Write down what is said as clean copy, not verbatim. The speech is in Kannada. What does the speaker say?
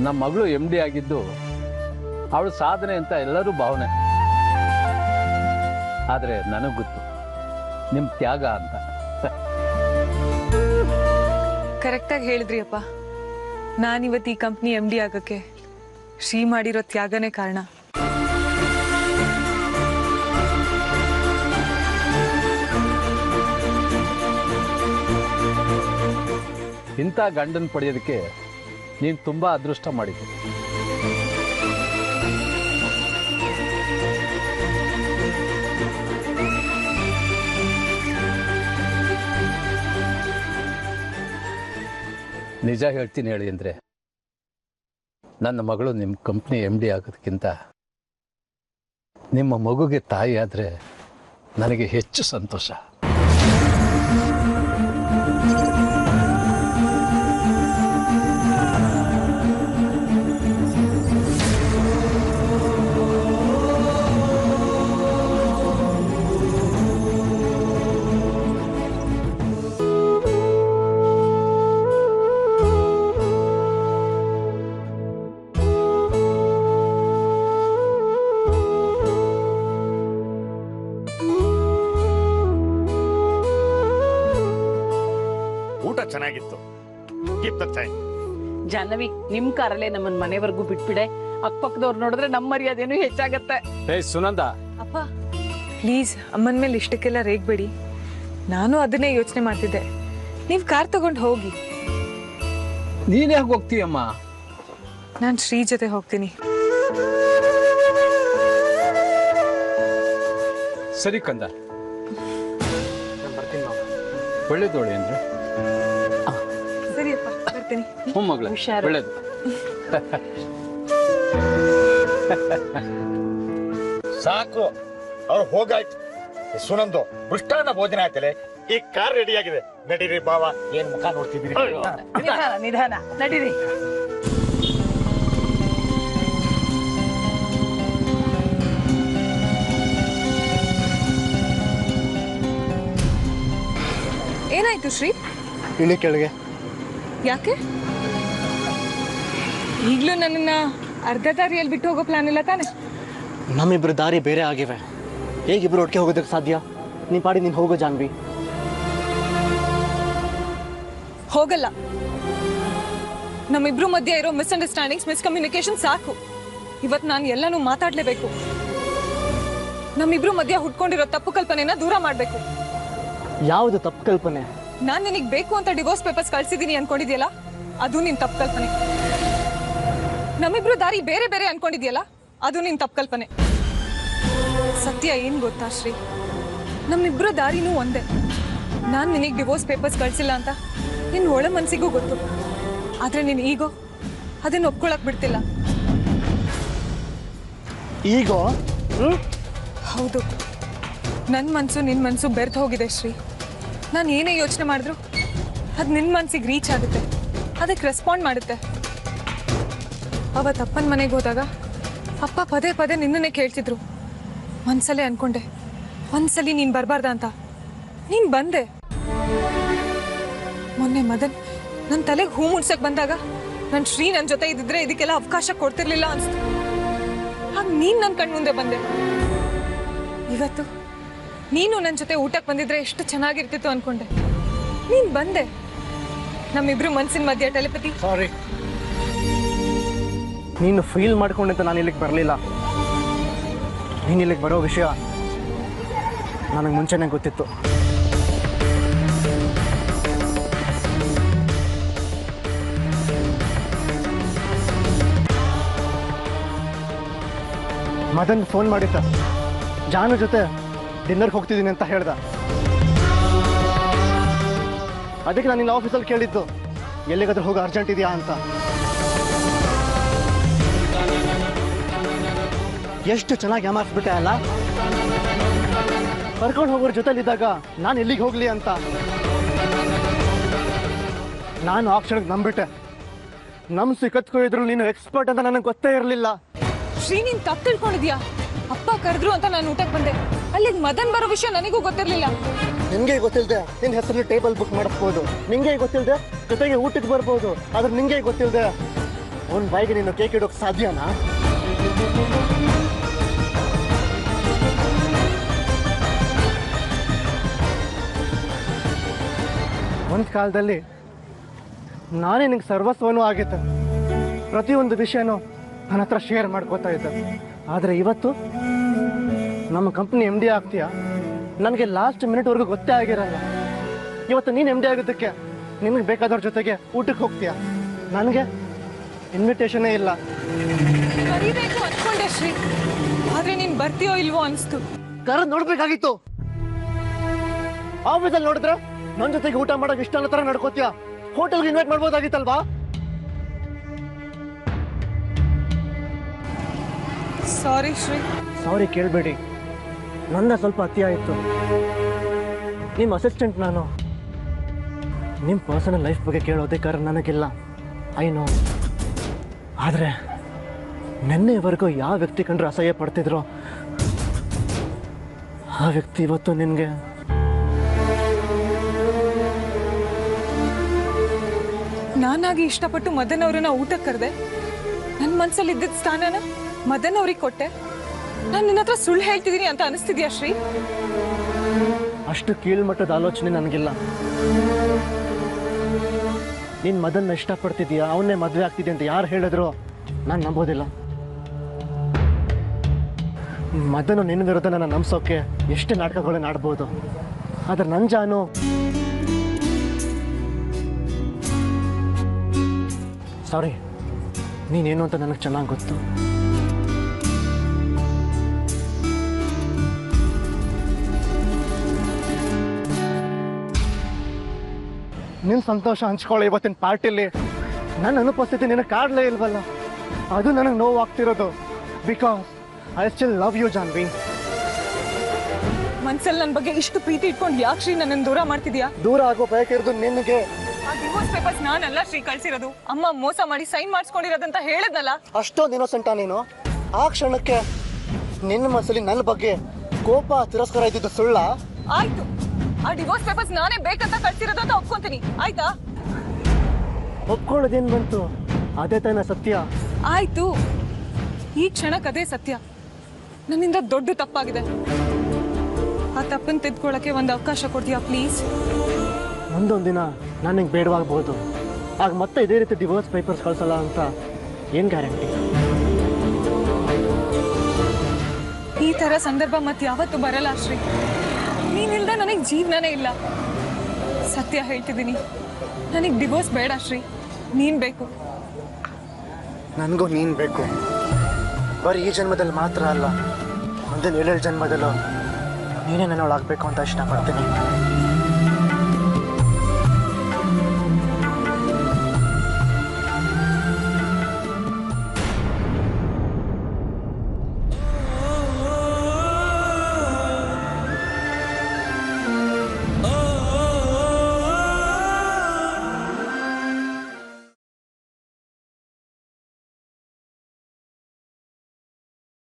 ನಮ್ಮ ಮಗಳು MD ಆಗಿದ್ದು ಅವಳು ಸಾಧನೆ ಅಂತ ಎಲ್ಲರೂ ಭಾವನೆ. ಆದರೆ ನನಗೆ ಗೊತ್ತು ನಿಮ್ಮ ತ್ಯಾಗ ಅಂತ. ಕರೆಕ್ಟಾಗಿ ಹೇಳಿದ್ರಿ ಅಪ್ಪ. ನಾನಿವತ್ತು ಈ ಕಂಪ್ನಿ MD ಆಗಕ್ಕೆ ಶ್ರೀ ಮಾಡಿರೋ ತ್ಯಾಗನೇ ಕಾರಣ. ಇಂಥ ಗಂಡನ ಪಡೆಯೋದಕ್ಕೆ ನೀನು ತುಂಬ ಅದೃಷ್ಟ ಮಾಡಿದ್ದೆ. ನಿಜ ಹೇಳ್ತೀನಿ ಹೇಳಿ ಅಂದರೆ, ನನ್ನ ಮಗಳು ನಿಮ್ಮ ಕಂಪ್ನಿ MD ಆಗೋದಕ್ಕಿಂತ ನಿಮ್ಮ ಮಗುಗೆ ತಾಯಿ ಆದರೆ ನನಗೆ ಹೆಚ್ಚು ಸಂತೋಷ. ಚೆನ್ನಾಗಿತ್ತು. ಜಾಹ್ನವಿ, ನಿಮ್ ಕಾರಲ್ಲೇ ನಮ್ಮನ್ ಮನೆವರೆಗೂ ಬಿಟ್ಬಿಡೆ. ಅಕ್ಕಪಕ್ಕದವ್ರು ನೋಡಿದ್ರೆ ನಮ್ಮ ಮರ್ಯಾದೆನೂ ಹೆಚ್ಚಾಗತ್ತೆ. ಸುನಂದ, ಅಪ್ಪ ಪ್ಲೀಸ್ ಅಮ್ಮನ ಮೇಲೆ ಇಷ್ಟಕ್ಕೆಲ್ಲ ರೇಗ್ಬೇಡಿ. ನಾನು ಅದನ್ನೇ ಯೋಚನೆ ಮಾಡ್ತಿದ್ದೆ. ನೀವು ಕಾರ್ ತಗೊಂಡು ಹೋಗಿ. ನೀನ್ ಯಾಕೆ ಹೋಗ್ತೀಯಮ್ಮ? ನಾನು ಶ್ರೀ ಜೊತೆ ಹೋಗ್ತೀನಿ. ಸರಿ ಕಂದ, ಒಳ್ಳೇದೋಳಿ ಅಂದ್ರೆ. ಸರಿಯಪ್ಪ, ಬರ್ತೀನಿ. ಹ್ಞೂ ಮಗಳ, ಒಳ್ಳೇದು. ಸಾಕು, ಅವ್ರು ಹೋಗಾಯ್ತು. ಸುನಂದು ಮೃಷ್ಟಾನ್ನ ಭೋಜನ ಆಯ್ತಲೆ. ಈ ಕಾರ್ ರೆಡಿ ಆಗಿದೆ. ನಡೀರಿ ಬಾವ, ಏನ್ ಮುಖ ನೋಡ್ತಿದ್ದೀರಿ? ನಿಧಾನ ನಿಧಾನ ನಡೀರಿ. ಏನಾಯ್ತು ಶ್ರೀ? ಇಳಿ ಕೆಳಗೆ. ಯಾಕೆ? ಈಗಲೂ ನನ್ನನ್ನ ಅರ್ಧ ದಾರಿಯಲ್ಲಿ ಬಿಟ್ಟು ಹೋಗೋ ಪ್ಲಾನ್ ಇಲ್ಲ ತಾನೆ? ನಮ್ಮಿಬ್ರು ದಾರಿ ಬೇರೆ ಆಗಿವೆ. ಹೇಗಿಬ್ರು ಒಟ್ಟಿಗೆ ಹೋಗೋದಕ್ಕೆ ಸಾಧ್ಯ? ನೀ ಪಾಡಿ ನೀನು ಹೋಗೋ ಜಾನ್ವಿ. ಹೋಗಲ್ಲ. ನಮ್ಮಿಬ್ರು ಮಧ್ಯೆ ಇರೋ ಮಿಸ್ಅಂಡರ್ಸ್ಟ್ಯಾಂಡಿಂಗ್ಸ್, ಮಿಸ್ಕಮ್ಯುನಿಕೇಶನ್ ಸಾಕು. ಇವತ್ತು ನಾನು ಎಲ್ಲನೂ ಮಾತಾಡ್ಲೇಬೇಕು. ನಮ್ಮಿಬ್ರು ಮಧ್ಯೆ ಹುಟ್ಕೊಂಡಿರೋ ತಪ್ಪು ಕಲ್ಪನೆನ ದೂರ ಮಾಡ್ಬೇಕು. ಯಾವುದು ತಪ್ಪು ಕಲ್ಪನೆ? ನಾನ್ ನಿನಗೆ ಬೇಕು ಅಂತ ಡಿವೋರ್ಸ್ ಪೇಪರ್ಸ್ ಕಳ್ಸಿದೀನಿ ಅನ್ಕೊಂಡಿದ್ಯಲ್ಲ, ಅದು ನಿನ್ ತಪ್ಪು ಕಲ್ಪನೆ. ನಮ್ಮಿಬ್ರು ದಾರಿ ಬೇರೆ ಬೇರೆ ಅನ್ಕೊಂಡಿದ್ಯಲ್ಲ, ಅದು ನಿನ್ ತಪ್ಪು ಕಲ್ಪನೆ. ಸತ್ಯ ಏನ್ ಗೊತ್ತಾ ಶ್ರೀ, ನಮ್ಮಿಬ್ರು ದಾರಿನೂ ಒಂದೇ. ನಾನ್ ನಿನಗೆ ಡಿವೋರ್ಸ್ ಪೇಪರ್ಸ್ ಕಳ್ಸಿಲ್ಲ ಅಂತ ನಿನ್ ಒಳ ಮನ್ಸಿಗೂ ಗೊತ್ತು. ಆದ್ರೆ ನೀನ್ ಈಗೋ ಅದನ್ನ ಒಪ್ಕೊಳಕ್ ಬಿಡ್ತಿಲ್ಲ. ಈಗೋ? ಹೌದು, ನನ್ನ ಮನ್ಸು ನಿನ್ ಮನ್ಸು ಬೆರ್ತು ಹೋಗಿದೆ ಶ್ರೀ. ನಾನು ಏನೇ ಯೋಚನೆ ಮಾಡಿದ್ರು ಅದು ನಿನ್ನ ಮನ್ಸಿಗೆ ರೀಚ್ ಆಗುತ್ತೆ, ಅದಕ್ಕೆ ರೆಸ್ಪಾಂಡ್ ಮಾಡುತ್ತೆ. ಅವತ್ತು ಅಪ್ಪನ ಮನೆಗೆ ಹೋದಾಗ ಅಪ್ಪ ಪದೇ ಪದೇ ನಿನ್ನನ್ನೇ ಕೇಳ್ತಿದ್ರು. ಒಂದ್ಸಲಿ ಅನ್ಕೊಂಡೆ, ಒಂದ್ಸಲಿ ನೀನು ಬರಬಾರ್ದ ಅಂತ. ನೀನು ಬಂದೆ. ಮೊನ್ನೆ ಮದನ್ ನನ್ನ ತಲೆಗೆ ಹೂ ಮುಡ್ಸಕ್ ಬಂದಾಗ ನನ್ನ ಶ್ರೀ ನನ್ನ ಜೊತೆ ಇದ್ದಿದ್ರೆ ಇದಕ್ಕೆಲ್ಲ ಅವಕಾಶ ಕೊಡ್ತಿರ್ಲಿಲ್ಲ ಅನ್ಸ್ತು. ಹಾಗೆ ನೀನು ನನ್ನ ಕಣ್ಮುಂದೆ ಬಂದೆ. ಇವತ್ತು ನೀನು ನನ್ನ ಜೊತೆ ಊಟಕ್ಕೆ ಬಂದಿದ್ರೆ ಎಷ್ಟು ಚೆನ್ನಾಗಿರ್ತಿತ್ತು ಅನ್ಕೊಂಡೆ. ನೀನ್ ಬಂದೆ. ನಮ್ಮಿಬ್ರು ಮನ್ಸಿನ ಮಧ್ಯೆ ಟೆಲಿಪತಿ. ಸಾರಿ, ನೀನು ಫೀಲ್ ಮಾಡ್ಕೊಂಡಂತ ನಾನು ಇಲ್ಲಿಗೆ ಬರಲಿಲ್ಲ. ನೀನು ಇಲ್ಲಿಗೆ ಬರೋ ವಿಷಯ ನನಗೆ ಮುಂಚೆನೇ ಗೊತ್ತಿತ್ತು. ಮದನ್ ಫೋನ್ ಮಾಡಿದ್ದ, ಜಾನು ಜೊತೆ ಡಿನ್ನರ್ಗೆ ಹೋಗ್ತಿದ್ದೀನಿ ಅಂತ ಹೇಳ್ದ. ಅದಕ್ಕೆ ನಾನು ನಿನ್ನ ಆಫೀಸಲ್ಲಿ ಕೇಳಿದ್ದು, ಎಲ್ಲಿಗಾದ್ರೂ ಹೋಗಿ ಅರ್ಜೆಂಟ್ ಇದೆಯಾ ಅಂತ. ಎಷ್ಟು ಚೆನ್ನಾಗಿ ಯಾಮಾರಿಸ್ಬಿಟ್ಟೆ ಅಲ್ಲ. ಕರ್ಕೊಂಡು ಹೋಗೋರ ಜೊತೆಲಿದ್ದಾಗ ನಾನು ಎಲ್ಲಿಗೆ ಹೋಗ್ಲಿ ಅಂತ. ನಾನು ಆ ಕ್ಷಣಕ್ಕೆ ನಂಬಿಟ್ಟೆ. ನಂಬಿಸಿ ಕತ್ಕೊಂಡಿದ್ರು ನೀನು ಎಕ್ಸ್ಪರ್ಟ್ ಅಂತ ನನಗೆ ಗೊತ್ತೇ ಇರಲಿಲ್ಲ. ಶ್ರೀ, ನೀನ್ ತಪ್ಪು ತಿಳ್ಕೊಂಡಿದ್ಯಾ? ಅಪ್ಪ ಕರೆದ್ರು ಅಂತ ನಾನು ಊಟಕ್ಕೆ ಬಂದೆ. ಅಲ್ಲಿಗೆ ಮದನ್ ಬರೋ ವಿಷಯ ನನಗೂ ಗೊತ್ತಿರ್ಲಿಲ್ಲ. ನಿಂಗೆ ಗೊತ್ತಿಲ್ಲದೆ ನಿನ್ನ ಹೆಸರಲ್ಲಿ ಟೇಬಲ್ ಬುಕ್ ಮಾಡಿಸ್ಬೋದು. ನಿಂಗೆ ಗೊತ್ತಿಲ್ಲದೆ ಜೊತೆಗೆ ಊಟಕ್ಕೆ ಬರ್ಬೋದು. ಆದ್ರೆ ನಿಂಗೆ ಗೊತ್ತಿಲ್ಲದೆ ಅವನ ಬಾಯಿಗೆ ನೀನು ಕೇಕ್ ಇಡೋಕೆ ಸಾಧ್ಯನಾ? ಒಂದು ಕಾಲದಲ್ಲಿ ನಾನೇ ನಿಂಗೆ ಸರ್ವಸ್ವನೂ ಆಗಿದ್ದೆ. ಪ್ರತಿಯೊಂದು ವಿಷಯನೂ ನನ್ನ ಹತ್ರ ಶೇರ್ ಮಾಡ್ಕೋತಾ ಇದ್ದೆ. ಆದರೆ ಇವತ್ತು ನಮ್ಮ ಕಂಪ್ನಿ ಎಮ್ ಡಿ ಆಗ್ತೀಯ, ನನಗೆ ಲಾಸ್ಟ್ ಮಿನಿಟ್ವರೆಗೂ ಗೊತ್ತೇ ಆಗಿರಲ್ಲ. ಇವತ್ತು ನೀನು ಎಮ್ ಡಿ ಆಗೋದಕ್ಕೆ ನಿನಗೆ ಬೇಕಾದವ್ರ ಜೊತೆಗೆ ಊಟಕ್ಕೆ ಹೋಗ್ತೀಯ, ನನಗೆ ಇನ್ವಿಟೇಷನೇ ಇಲ್ಲ. ಕರಿಬೇಕು ಅನ್ಕೊಂಡೆ ಶ್ರೀ, ಆದ್ರೆ ನೀನ್ ಬರ್ತೀಯೋ ಇಲ್ವೋ ಅನ್ಸ್ತು. ಕರೆದು ನೋಡ್ಬೇಕಾಗಿತ್ತು. ಆಫೀಸಲ್ಲಿ ನೋಡಿದ್ರೆ ನನ್ನ ಜೊತೆಗೆ ಊಟ ಮಾಡೋಕೆ ಇಷ್ಟ ಅನ್ನೋ ಥರ ನಡ್ಕೋತೀಯ. ಹೋಟೆಲ್ಗೆ ಇನ್ವೈಟ್ ಮಾಡ್ಬೋದಾಗಿತ್ತಲ್ವಾ? ಸಾರಿ ಶ್ರೀ. ಸಾರಿ ಕೇಳಬೇಡಿ, ನನ್ನ ಸ್ವಲ್ಪ ಅತಿ ಆಯಿತು. ನಿಮ್ಮ ಅಸಿಸ್ಟೆಂಟ್ ನಾನು. ನಿಮ್ಮ ಪರ್ಸನಲ್ ಲೈಫ್ ಬಗ್ಗೆ ಕೇಳೋ ಅಧಿಕಾರ ನನಗಿಲ್ಲ, ಐ ನೋ. ಆದರೆ ನಿನ್ನೆವರೆಗೂ ಯಾವ ವ್ಯಕ್ತಿ ಕಂಡ್ರೆ ಅಸಹ್ಯ ಪಡ್ತಿದ್ರೋ ಆ ವ್ಯಕ್ತಿ ಇವತ್ತು ನಿನಗೆ ನಾನಾಗಿ ಇಷ್ಟಪಟ್ಟು ಮದನ್ ಅವ್ರನ್ನ ಊಟಕ್ಕೆ ಕರೆದೆ. ನನ್ನ ಮನ್ಸಲ್ಲಿ ಇದ್ದಿದ್ದ ಸ್ಥಾನನ ಮದನ್ ಅವ್ರಿಗೆ ಕೊಟ್ಟೆ. ನಾನು ನಿನ್ನ ಹತ್ರ ಸುಳ್ಳು ಹೇಳ್ತಿದ್ದೀನಿ ಅಂತ ಅನಿಸ್ತಿದ್ಯಾ ಶ್ರೀ? ಅಷ್ಟು ಕೀಳ್ಮಟ್ಟದ ಆಲೋಚನೆ ನನಗಿಲ್ಲ. ನೀನು ಮದನ್ನ ಇಷ್ಟಪಡ್ತಿದ್ದೀಯಾ, ಅವನ್ನೇ ಮದುವೆ ಆಗ್ತಿದ್ಯಾ ಅಂತ ಯಾರು ಹೇಳಿದ್ರು ನಾನು ನಂಬೋದಿಲ್ಲ. ಮದನು ನಿನ್ನ ವಿರುದ್ಧ ನನ್ನ ನಂಬಿಸೋಕೆ ಎಷ್ಟು ನಾಟಕಗಳನ್ನ ಆಡ್ಬೋದು. ಆದರೆ ನನ್ನ ಜಾನು ಸಾರಿ, ನೀನೇನು ಅಂತ ನನಗೆ ಚೆನ್ನಾಗಿ ಗೊತ್ತು. ನಿನ್ನ ಸಂತೋಷ ಹಂಚ್ಕೊಳ್ಳೋ ಇವತ್ತಿನ ಪಾರ್ಟಿಲಿ ನನ್ನ ಅನುಪಸ್ಥಿತಿ ನಿನಗೆ ಕಾಡಲೇ ಇಲ್ವಲ್ಲ, ಅದು ನನಗೆ ನೋವಾಗ್ತಿರೋದು. Because I still love you Janhvi. ಮನ್ಸಲ್ಲಿ ನನ್ನ ಬಗ್ಗೆ ಇಷ್ಟು ಪ್ರೀತಿ ಇಟ್ಕೊಂಡು ಯಾಕೆ ಶ್ರೀ ನನ್ನನ್ನು ದೂರ ಮಾಡ್ತಿದ್ಯಾ? ದೂರ ಆಗೋ ಬಯಕೆ ಇರೋದು ನಿನಗೆ. ಆ ಡಿವೋರ್ಸ್ ಪೇಪರ್ಸ್ ನಾನಲ್ಲ ಶ್ರೀ ಕಳ್ಸಿರೋದು, ಅಮ್ಮ ಮೋಸ ಮಾಡಿ ಸೈನ್ ಮಾಡಿಸ್ಕೊಂಡಿರೋದಂತ ಹೇಳಿದ್ನಲ್ಲ. ಅಷ್ಟೊಂದು ಇನ್ನೋಸೆಂಟಾ ನೀನು? ಆ ಕ್ಷಣಕ್ಕೆ ನಿನ್ನ ಮನಸ್ಸಲ್ಲಿ ನನ್ನ ಬಗ್ಗೆ ಕೋಪ ತಿರಸ್ಕಾರ ಇದ್ದಿದ್ದು ಸುಳ್ಳ? ಆಯ್ತು, ಆ ಡಿವೋರ್ಸ್ ಪೇಪರ್ಸ್ ನಾನೇ ಬೇಕಂತ ಕಳ್ಸಿರೋದು ಅಂತ ಒಪ್ಕೊಂತೀನಿ, ಆಯ್ತಾ? ಒಪ್ಕೊಳ್ಳೋದೇನು ಬಂತು? ಅದೇ ತಾನೇ ಸತ್ಯ. ಆಯ್ತು, ಈ ಕ್ಷಣಕ್ಕೆ ಅದೇ ಸತ್ಯ. ನನ್ನಿಂದ ದೊಡ್ಡ ತಪ್ಪಾಗಿದೆ. ಆ ತಪ್ಪನ್ನು ತಿದ್ಕೊಳ್ಳೋಕೆ ಒಂದು ಅವಕಾಶ ಕೊಡ್ತೀಯಾ ಪ್ಲೀಸ್? ಒಂದೊಂದು ದಿನ ನನಗೆ ಬೇಡವಾಗ್ಬೋದು, ಆಗ ಮತ್ತೆ ಇದೇ ರೀತಿ ಡಿವೋರ್ಸ್ ಪೇಪರ್ಸ್ ಕಳ್ಸಲ್ಲ ಅಂತ ಏನು ಗ್ಯಾರಂಟಿ? ಈ ಥರ ಸಂದರ್ಭ ಮತ್ತೆ ಯಾವತ್ತೂ ಬರಲ್ಲ ಶ್ರೀ. ನೀನಿಲ್ದ ನನಗೆ ಜೀವನನೇ ಇಲ್ಲ. ಸತ್ಯ ಹೇಳ್ತಿದ್ದೀನಿ, ನನಗೆ ಡಿವೋರ್ಸ್ ಬೇಡ ಶ್ರೀ, ನೀನು ಬೇಕು. ನನಗೂ ನೀನು ಬೇಕು. ಬರೀ ಈ ಜನ್ಮದಲ್ಲಿ ಮಾತ್ರ ಅಲ್ಲ, ಮುಂದಿನ 7 ಜನ್ಮದಲ್ಲೂ ನೀನೇ ನನ್ನೊಳಾಗಬೇಕು ಅಂತ ಇಷ್ಟಪಡ್ತೀನಿ.